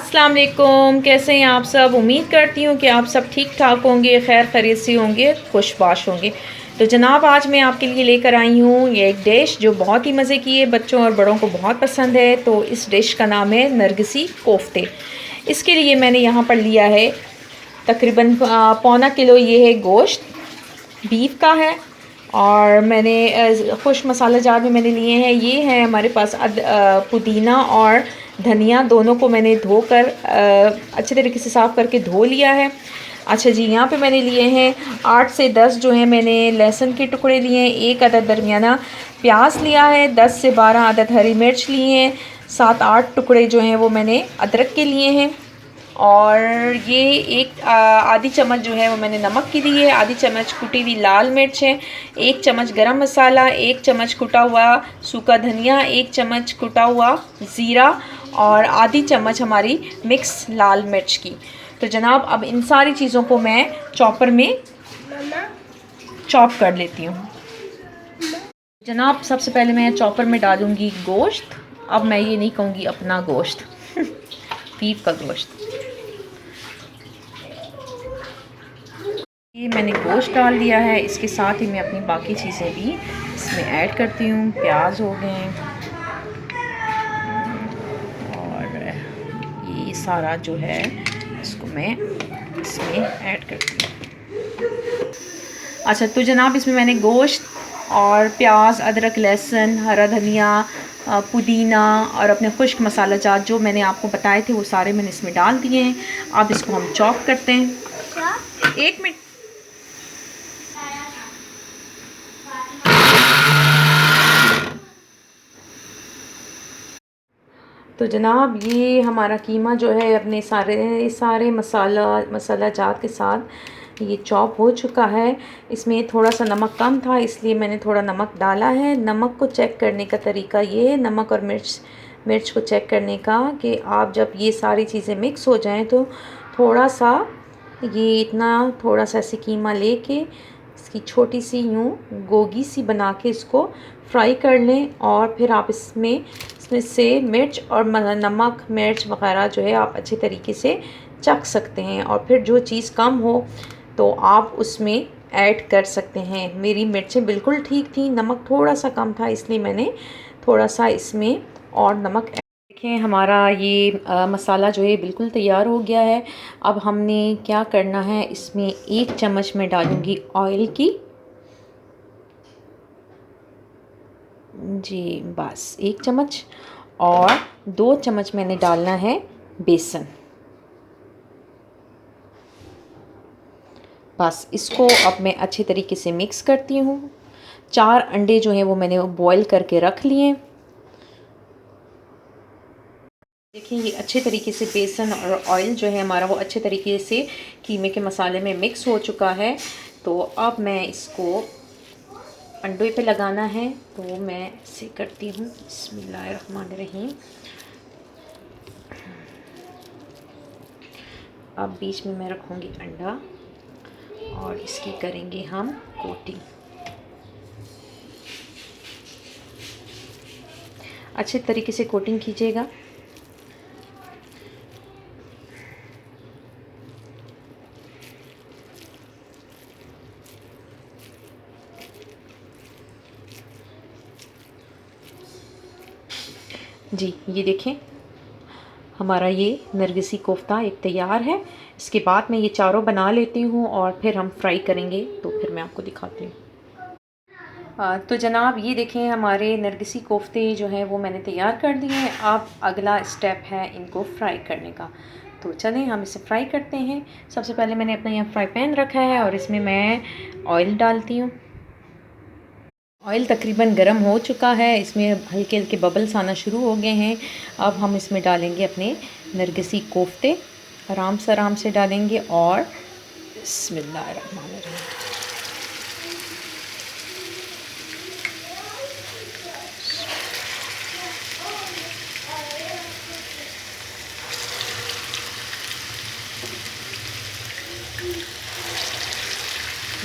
अस्सलाम वालेकुम, कैसे हैं आप सब। उम्मीद करती हूँ कि आप सब ठीक ठाक होंगे, खैर खैरियत होंगे, खुशबाश होंगे। तो जनाब आज मैं आपके लिए लेकर आई हूँ ये एक डिश जो बहुत ही मज़े की है, बच्चों और बड़ों को बहुत पसंद है। तो इस डिश का नाम है नरगिसी कोफ्ते। इसके लिए मैंने यहाँ पर लिया है तकरीबन पौना किलो ये है गोश्त, बीफ का है। और मैंने खुश मसाला जार में मैंने लिए हैं, ये है हमारे पास पुदीना और धनिया, दोनों को मैंने धोकर अच्छे तरीके से साफ़ करके धो लिया है। अच्छा जी, यहाँ पे मैंने लिए हैं 8 से 10 जो है मैंने लहसुन के टुकड़े लिए हैं, एक अदद दरमियाना प्याज लिया है, 10 से 12 अदद हरी मिर्च लिए हैं, 7-8 टुकड़े जो हैं वो मैंने अदरक के लिए हैं। और ये एक आधी चम्मच जो है वो मैंने नमक की दी है, आधी चम्मच कुटी हुई लाल मिर्च है, 1 चम्मच गरम मसाला, 1 चम्मच कुटा हुआ सूखा धनिया, 1 चम्मच कुटा हुआ ज़ीरा और आधी चम्मच हमारी मिक्स लाल मिर्च की। तो जनाब अब इन सारी चीज़ों को मैं चॉपर में चॉप कर लेती हूँ। जनाब सबसे पहले मैं चॉपर में डालूँगी गोश्त। अब मैं ये नहीं कहूँगी अपना गोश्त बीफ का गोश्त। ये मैंने गोश्त डाल दिया है, इसके साथ ही मैं अपनी बाकी चीज़ें भी इसमें ऐड करती हूँ। प्याज हो गए और ये सारा जो है इसको मैं इसमें ऐड करती हूँ। अच्छा तो जनाब इसमें मैंने गोश्त और प्याज, अदरक, लहसुन, हरा धनिया, पुदीना और अपने खुश्क मसाला जात जो मैंने आपको बताए थे वो सारे मैंने इसमें डाल दिए हैं। अब इसको हम चॉप करते हैं। 1 मिनट। तो जनाब ये हमारा कीमा जो है अपने सारे मसाला जात के साथ ये चॉप हो चुका है। इसमें थोड़ा सा नमक कम था इसलिए मैंने थोड़ा नमक डाला है। नमक को चेक करने का तरीका ये है, नमक और मिर्च को चेक करने का कि आप जब ये सारी चीज़ें मिक्स हो जाएं तो थोड़ा सा ये इतना थोड़ा सा ऐसे कीमा लेके इसकी छोटी सी यूँ गोगी सी बना के इसको फ्राई कर लें। और फिर आप इसमें से मिर्च और नमक मिर्च वग़ैरह जो है आप अच्छे तरीके से चख सकते हैं। और फिर जो चीज़ कम हो तो आप उसमें ऐड कर सकते हैं। मेरी मिर्चें बिल्कुल ठीक थी, नमक थोड़ा सा कम था इसलिए मैंने थोड़ा सा इसमें और नमक। देखें हमारा ये मसाला जो है बिल्कुल तैयार हो गया है। अब हमने क्या करना है, इसमें 1 चम्मच में डालूँगी ऑयल की जी, बस 1 चम्मच। और 2 चम्मच मैंने डालना है बेसन। बस इसको अब मैं अच्छे तरीके से मिक्स करती हूँ। 4 अंडे जो हैं वो मैंने बॉईल करके रख लिए। देखिए ये अच्छे तरीके से बेसन और ऑयल जो है हमारा वो अच्छे तरीके से कीमे के मसाले में मिक्स हो चुका है। तो अब मैं इसको अंडे पे लगाना है तो मैं इसे करती हूँ। बिस्मिल्लाहिर्रहमानिर्रहीम। अब बीच में मैं रखूँगी अंडा और इसकी करेंगे हम कोटिंग। अच्छे तरीके से कोटिंग कीजिएगा। जी ये देखें हमारा ये नरगिसी कोफ्ता एक तैयार है। इसके बाद मैं ये चारों बना लेती हूँ और फिर हम फ्राई करेंगे, तो फिर मैं आपको दिखाती हूँ। तो जनाब ये देखें हमारे नरगिसी कोफ्ते जो हैं वो मैंने तैयार कर दिए हैं। अब अगला स्टेप है इनको फ्राई करने का। तो चलें हम इसे फ्राई करते हैं। सबसे पहले मैंने अपना यहाँ फ्राई पैन रखा है और इसमें मैं ऑयल डालती हूँ। ऑयल तकरीबन गर्म हो चुका है, इसमें हल्के हल्के बबल्स आना शुरू हो गए हैं। अब हम इसमें डालेंगे अपने नरगिसी कोफ्ते, आराम से डालेंगे। और बिस्मिल्लाहिर्रहमानिर्रहीम।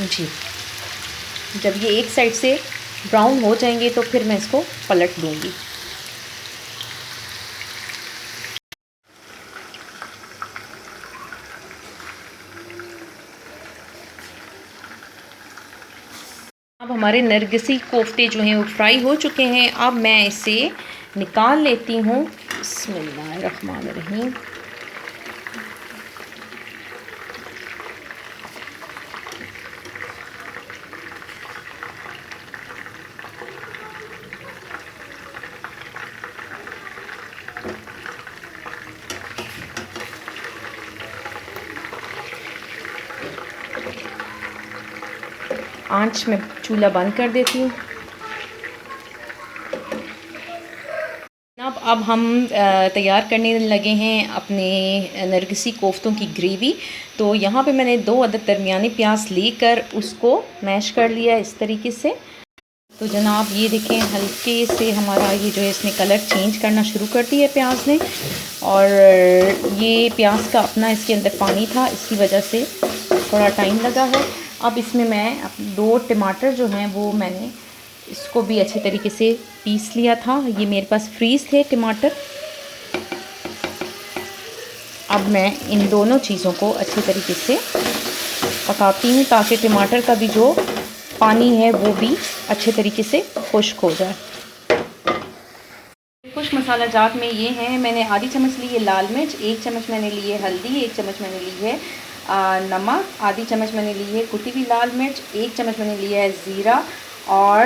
जी जब ये एक साइड से ब्राउन हो जाएंगे तो फिर मैं इसको पलट दूंगी। हमारे नरगिसी कोफ्ते जो हैं वो फ्राई हो चुके हैं। अब मैं इसे निकाल लेती हूँ। बिस्मिल्लाहिर्रहमानिर्रहीम। आंच में चूल्हा बंद कर देती हूँ। अब हम तैयार करने लगे हैं अपने नरगिसी कोफ्तों की ग्रेवी। तो यहाँ पे मैंने 2 अदद दरमियानी प्याज लेकर उसको मैश कर लिया इस तरीके से। तो जनाब ये देखें, हल्के से हमारा ये जो है इसने कलर चेंज करना शुरू कर दिया है प्याज ने। और ये प्याज का अपना इसके अंदर पानी था, इसकी वजह से थोड़ा टाइम लगा है। अब इसमें मैं 2 टमाटर जो हैं वो मैंने इसको भी अच्छे तरीके से पीस लिया था। ये मेरे पास फ्रीज़ थे टमाटर। अब मैं इन दोनों चीज़ों को अच्छे तरीके से पकाती हूँ ताकि टमाटर का भी जो पानी है वो भी अच्छे तरीके से खुश्क हो जाए। खुश्क मसाला जात में ये हैं, मैंने आधी चम्मच ली है लाल मिर्च, 1 चम्मच मैंने ली है हल्दी, 1 चम्मच मैंने ली है नमक, आधी चम्मच मैंने ली है कुटी हुई लाल मिर्च, 1 चम्मच मैंने लिया है ज़ीरा और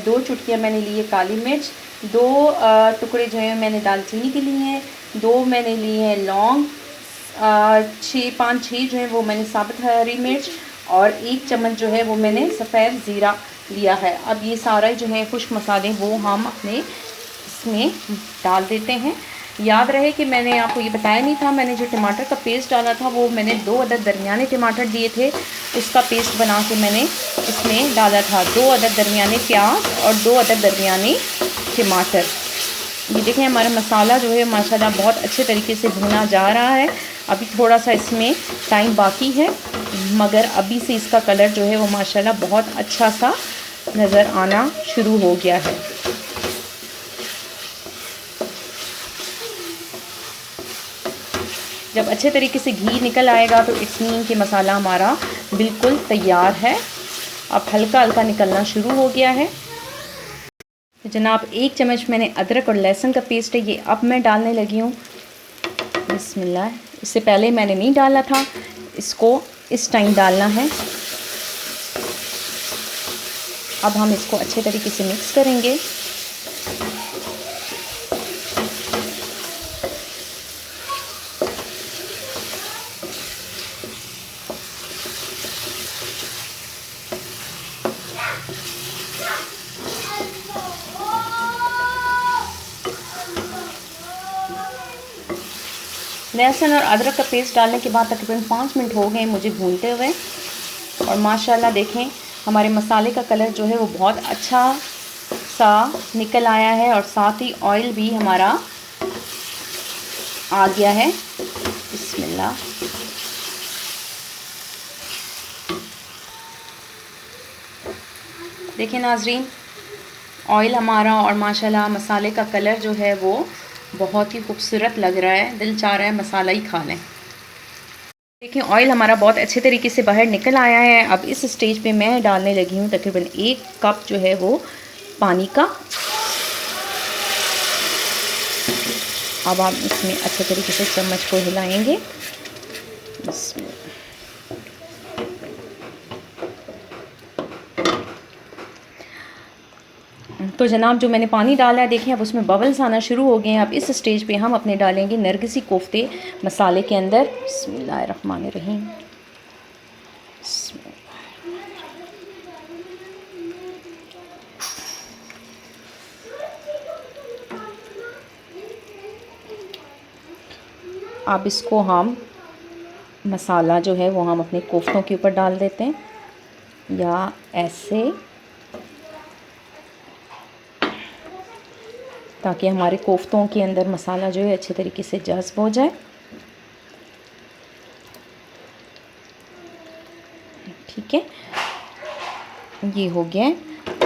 2 चुटकियाँ मैंने ली है काली मिर्च, 2 टुकड़े जो हैं मैंने दालचीनी के लिए हैं, 2 मैंने लिए हैं लौंग, 5-6 जो है वो मैंने साबुत हरी मिर्च और 1 चम्मच जो है वो मैंने सफ़ेद ज़ीरा लिया है। अब ये सारा जो है खुश्क मसाले वो हम अपने इसमें डाल देते हैं। याद रहे कि मैंने आपको ये बताया नहीं था, मैंने जो टमाटर का पेस्ट डाला था वो मैंने 2 अदद दरमियाने टमाटर दिए थे, उसका पेस्ट बना के मैंने इसमें डाला था। 2 अदद दरमियाने प्याज और 2 अदद दरमियाने टमाटर। ये देखें हमारा मसाला जो है माशाल्लाह बहुत अच्छे तरीके से भुना जा रहा है। अभी थोड़ा सा इसमें टाइम बाकी है, मगर अभी से इसका कलर जो है वो माशाल्लाह बहुत अच्छा सा नज़र आना शुरू हो गया है। जब अच्छे तरीके से घी निकल आएगा तो इट्स मीन कि मसाला हमारा बिल्कुल तैयार है। अब हल्का हल्का निकलना शुरू हो गया है। तो जनाब 1 चम्मच मैंने अदरक और लहसुन का पेस्ट है, ये अब मैं डालने लगी हूँ। बिस्मिल्लाह, इससे पहले मैंने नहीं डाला था, इसको इस टाइम डालना है। अब हम इसको अच्छे तरीके से मिक्स करेंगे। लहसुन और अदरक का पेस्ट डालने के बाद तकरीबन 5 मिनट हो गए मुझे भूनते हुए, और माशाल्लाह देखें हमारे मसाले का कलर जो है वो बहुत अच्छा सा निकल आया है और साथ ही ऑयल भी हमारा आ गया है। बिस्मिल्लाह, देखिए नाजरीन, ऑयल हमारा और माशाल्लाह मसाले का कलर जो है वो बहुत ही खूबसूरत लग रहा है। दिल चाह रहा है मसाला ही खा लें। देखिए ऑयल हमारा बहुत अच्छे तरीके से बाहर निकल आया है। अब इस स्टेज पे मैं डालने लगी हूँ तकरीबन 1 कप जो है वो पानी का। अब आप इसमें अच्छे तरीके से चम्मच को हिलाएंगे। तो जनाब जो मैंने पानी डाला है देखें अब उसमें बबल्स आना शुरू हो गए हैं। अब इस स्टेज पे हम अपने डालेंगे नरगिसी कोफ्ते मसाले के अंदर। बिस्मिल्लाहिर्रहमानिर्रहीम। अब इसको हम मसाला जो है वो हम अपने कोफ्तों के ऊपर डाल देते हैं, या ऐसे, ताकि हमारे कोफ्तों के अंदर मसाला जो है अच्छे तरीके से जज़्ब हो जाए। ठीक है, ये हो गया।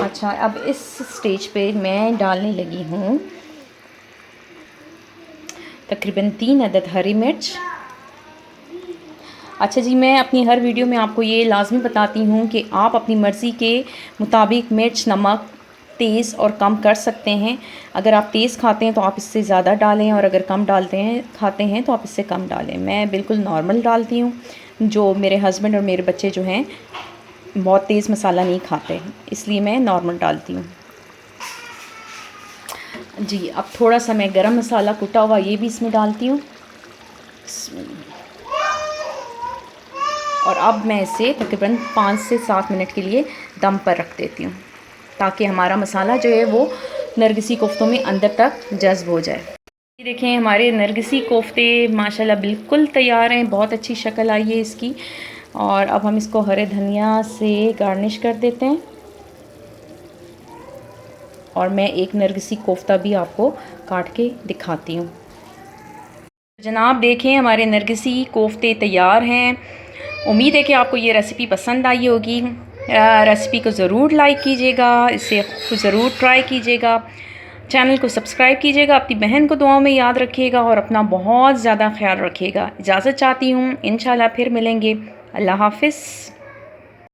अच्छा, अब इस स्टेज पे मैं डालने लगी हूँ तकरीबन 3 अदद हरी मिर्च, अच्छा जी, मैं अपनी हर वीडियो में आपको ये लाजमी बताती हूँ कि आप अपनी मर्ज़ी के मुताबिक मिर्च, नमक तेज़ और कम कर सकते हैं। अगर आप तेज़ खाते हैं तो आप इससे ज़्यादा डालें, और अगर कम खाते हैं तो आप इससे कम डालें। मैं बिल्कुल नॉर्मल डालती हूँ। जो मेरे हस्बैंड और मेरे बच्चे जो हैं बहुत तेज़ मसाला नहीं खाते, इसलिए मैं नॉर्मल डालती हूँ। जी, अब थोड़ा सा मैं गरम मसाला कुटा हुआ ये भी इसमें डालती हूँ। और अब मैं इसे तकरीबन 5 से 7 मिनट के लिए दम पर रख देती हूँ, ताकि हमारा मसाला जो है वो नरगिसी कोफ्तों में अंदर तक जज़्ब हो जाए। ये देखें, हमारे नरगिसी कोफ्ते माशाल्लाह बिल्कुल तैयार हैं, बहुत अच्छी शक्ल आई है इसकी। और अब हम इसको हरे धनिया से गार्निश कर देते हैं। और मैं एक नरगिसी कोफ्ता भी आपको काट के दिखाती हूँ। जनाब देखें, हमारे नरगिसी कोफ्ते तैयार हैं। उम्मीद है कि आपको ये रेसिपी पसंद आई होगी। रेसिपी को ज़रूर लाइक कीजिएगा, इसे ज़रूर ट्राई कीजिएगा। चैनल को सब्सक्राइब कीजिएगा, अपनी बहन को दुआओं में याद रखिएगा और अपना बहुत ज़्यादा ख्याल रखिएगा। इजाज़त चाहती हूँ, इंशाल्लाह फिर मिलेंगे। अल्लाह हाफ़िज़।